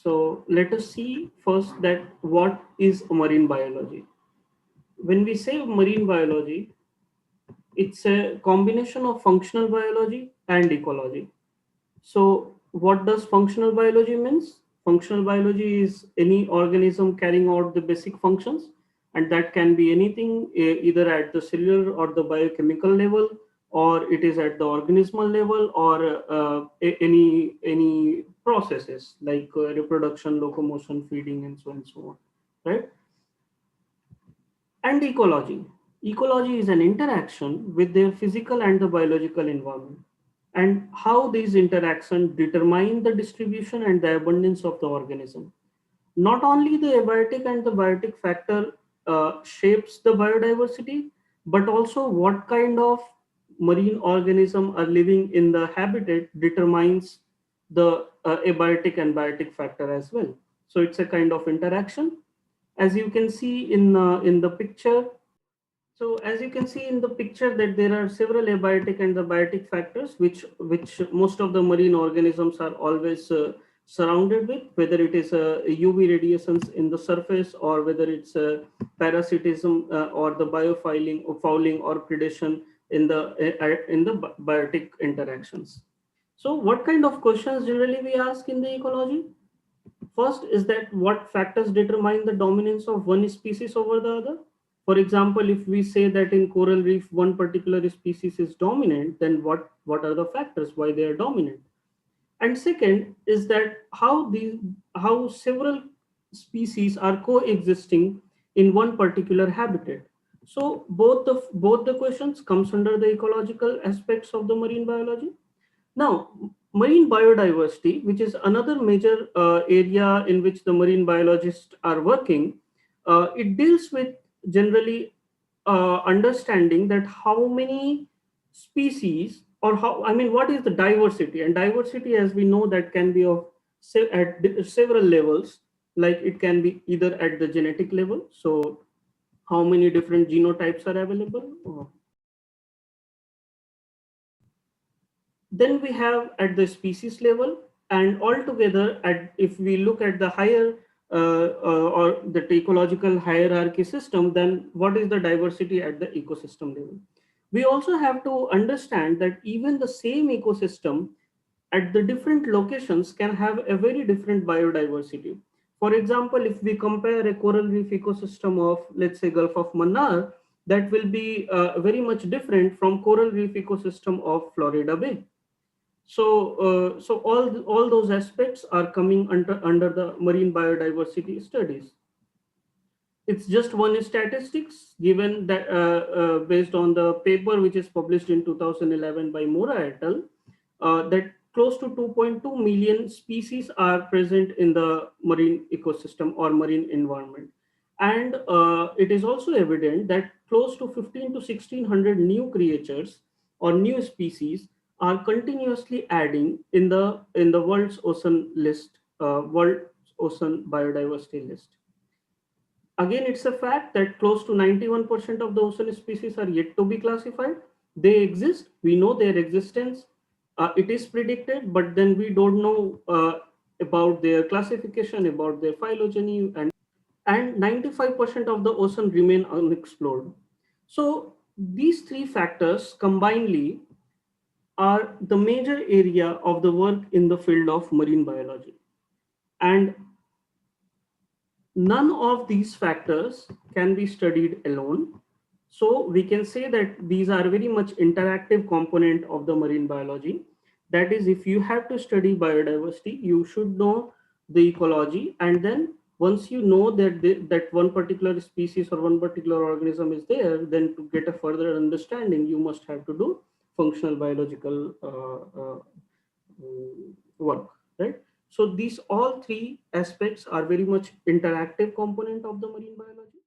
So let us see first that what is marine biology. When we say marine biology, it's a combination of functional biology and ecology. So what does functional biology means? Functional biology is any organism carrying out the basic functions, and that can be anything, either at the cellular or the biochemical level, or it is at the organismal level, or any processes like reproduction, locomotion, feeding, and so on, right? And ecology. Ecology is an interaction with their physical and the biological environment, and how these interactions determine the distribution and the abundance of the organism. Not only the abiotic and the biotic factor shapes the biodiversity, but also what kind of marine organism are living in the habitat determines the abiotic and biotic factor as well. So it's a kind of interaction. As you can see in the picture, so as you can see in the picture that there are several abiotic and the biotic factors which most of the marine organisms are always surrounded with, whether it is UV radiations in the surface, or whether it's parasitism, or the biofouling or fouling or predation in the biotic interactions. So what kind of questions generally we ask in the ecology? First is that what factors determine the dominance of one species over the other? For example, if we say that in coral reef one particular species is dominant, then what are the factors why they are dominant? And second is that how several species are coexisting in one particular habitat. So both the questions comes under the ecological aspects of the marine biology. Now, marine biodiversity, which is another major area in which the marine biologists are working, it deals with generally understanding that how many species, or how, I mean, what is the diversity? And diversity, as we know, that can be of several levels, like it can be either at the genetic level. So how many different genotypes are available? Then we have at the species level, and altogether, if we look at the higher or the ecological hierarchy system, then what is the diversity at the ecosystem level? We also have to understand that even the same ecosystem at the different locations can have a very different biodiversity. For example, if we compare a coral reef ecosystem of, let's say, Gulf of Mannar, that will be very much different from coral reef ecosystem of Florida Bay. So all those aspects are coming under the marine biodiversity studies. It's just one statistics given that based on the paper which is published in 2011 by Mora et al. That close to 2.2 million species are present in the marine ecosystem or marine environment. And it is also evident that close to 15 to 1600 new creatures or new species are continuously adding in the world's ocean list, world ocean biodiversity list. Again, it's a fact that close to 91% of the ocean species are yet to be classified. They exist, we know their existence, it is predicted, but then we don't know about their classification, about their phylogeny, and 95% of the ocean remain unexplored. So these three factors combinedly are the major area of the work in the field of marine biology. And none of these factors can be studied alone. So we can say that these are very much interactive component of the marine biology. That is, if you have to study biodiversity, you should know the ecology, and then once you know that that one particular species or one particular organism is there, then to get a further understanding, you must have to do functional biological work, right? So these all three aspects are very much interactive component of the marine biology.